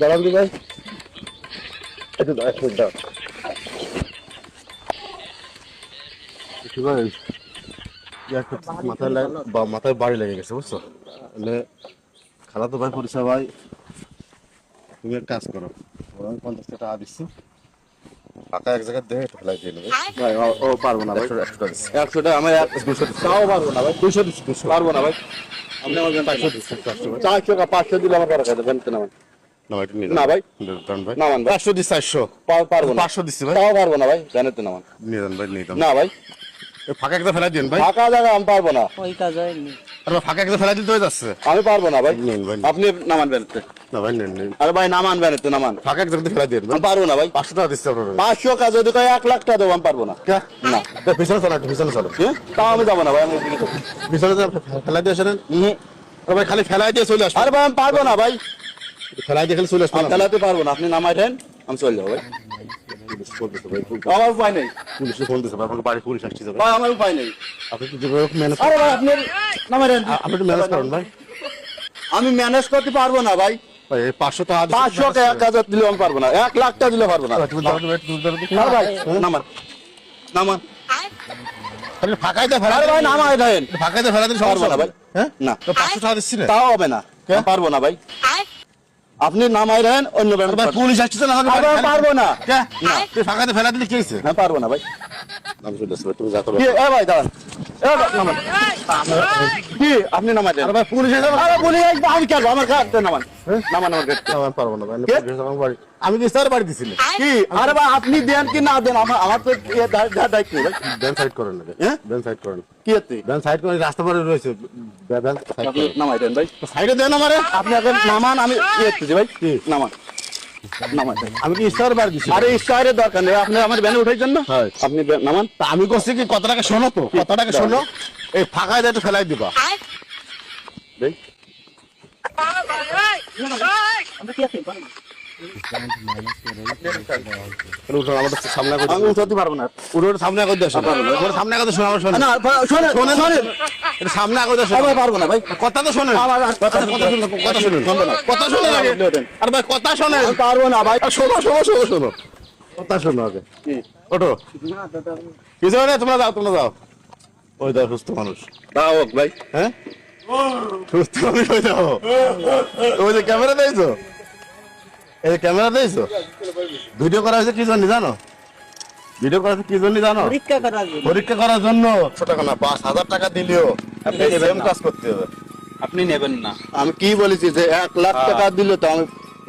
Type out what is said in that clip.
দাঁড়ান দি ভাই, একটু দাঁড়া। মাথায় বাড়ি লেগে গেছে বুঝছো, খালা তো ভাই পরিচয় ভাই, তুমি এক কাজ করো, আমি 50 টাকা দিচ্ছি, টাকা এক জায়গায় দেখে ফেলাই দিয়ে নেবে ভাই। ও পারবো না ভাই, 100 টাকা আমি 200 তাও পারবো না ভাই, 200 দিচ্ছি, 200 পারবো না ভাই। আপনি আমার 500 দিচ্ছেন, 500 দিলে আমার টাকা দেবেন না ভাই। না ভাই, নামান ভাই, 500 দিচ্ছি, 400 পারবো না, 500 দিচ্ছি ভাই, তাও পারবো না ভাই, জানেন তো নামান নিয়ে যান ভাই, নিয়ে যান না ভাই, ফাঁকা একটা ফেলাই দিন ভাই, ফাঁকা জায়গা আমি পারবো না, ওই কাজ হয়নি, আরে ফাঁকা একটা ফেলাই দিতে হয়ে যাচ্ছে, আমি পারবো না ভাই, নিন ভাই, আপনি নামান বেরতে না ভাই, নিন আরে ভাই নামান বেরতে নামান, ফাঁকা একটা ফেলাই দিন, আমি পারবো না ভাই, 500 টাকা দিচ্ছি আপনার, 500 কাজ যদি কয় 1 লাখ টাকা দেবো, আমি পারবো না, না পিছনে চলো, একটু পিছনে চলো, তাও আমি যাবো না ভাই, আমি পিছনে ফেলাই দিয়ে আসেন, আরে ভাই খালি ফেলাই দিয়ে চলে আসবো, আরে ভাই আমি পারবো না ভাই, ফেলাই দিয়ে খালি চলে আসবো, ফেলাতে পারবো না, আপনি নামাই দেন, আমি চলে যাবো ভাই, আমার উপায় নেই, পুলিশে ফোন দিতে হবে, বাড়ি পুলিশ আসছে ভাই, আমার উপায় নেই, আপনি তো যেভাবে ম্যানেজ, আরে ভাই আপনি নামাই দেন, আপনি একটু ম্যানেজ করুন ভাই, আমি ম্যানেজ করতে পারবো না ভাই, 500 টাকা 500 টাকা 1000 দিলে আমি পারবো না, 1 লাখ টাকা দিলে পারবো না, না ভাই নামান নামান, ফাঁকাইতে ফেলা ভাই, নামাই দেন, ফাঁকাইতে ফেলা দিলে পারবো না ভাই, হ্যাঁ না 500 টাকা দিচ্ছি না, তাও হবে না, পারবো না ভাই, আপনি নামাই দেন, অন্য ভাই পুলিশ আসছে না, আমাকে পারবো না, না তুই ফাঁকাতে ফেলা দিলে কি হয়েছে, হ্যাঁ পারবো না ভাই, আমি চলে আসবো, তুমি যা করো, এ ভাই দাঁড়ান, এ নামান, কি আপনি নামাই দেন, আরে ভাই পুলিশ এসে, আরে পুলিশ আসবে, আমি কেন আমার কাছে নামান, নামান আমার কাছে, নামান পারবো না ভাই, আমার বাড়ি, আমি কি স্যার বাড়ি দিছিল কি, আরে ভাই আপনি দেন কি না দেন, আমার তো দায়িত্ব ভাই, ব্যান সাইড করেন না, হ্যাঁ ব্যান সাইড করেন, কি হচ্ছে ব্যান সাইড করে, রাস্তা পরে রয়েছে, ব্যান সাইড নামাই দেন ভাই, সাইডে দেন আমারে, আপনি আগে নামান, আমি কি ভাই, কি নামান, আমি কি স্টার বার দিছি, আরে স্টারের দরকার নেই, আপনি আমার ব্যানে উঠাইছেন না, আপনি নামান, আমি কইছি কি কথাটাকে শোনো তো, কথাটাকে শোনো, এই ফাঁকায় একটু ফেলাই দিবা, দেখ সামনে পারবো না, সামনে সামনে পারবো না ভাই, কথা তো শোনেন, কথা শোনেন, আর ভাই কথা শোনেন, পারবো না ভাই, শোনো শোনো শোনো শোনো, কথা শোনো আগে, ওঠো কিছু না, তোমরা যাও, তোমরা যাও, ওই দাও সুস্থ মানুষ, দাও ভাই, হ্যাঁ সুস্থ মানুষ হয়ে যাও, ওই যে ক্যামেরা দিয়েছো, এই ক্যামেরা দিয়েছো, ভিডিও করা হয়েছে কি জন্য জানো, ভিডিও করা হয়েছে কি জন্য জানো, পরীক্ষা করার জন্য, 100 টাকা না 5000 টাকা দিলেও আপনি সেম কাজ করতে হবে, আপনি নেবেন না, আমি কি বলেছি যে 1 লাখ টাকা দিলে তো আমি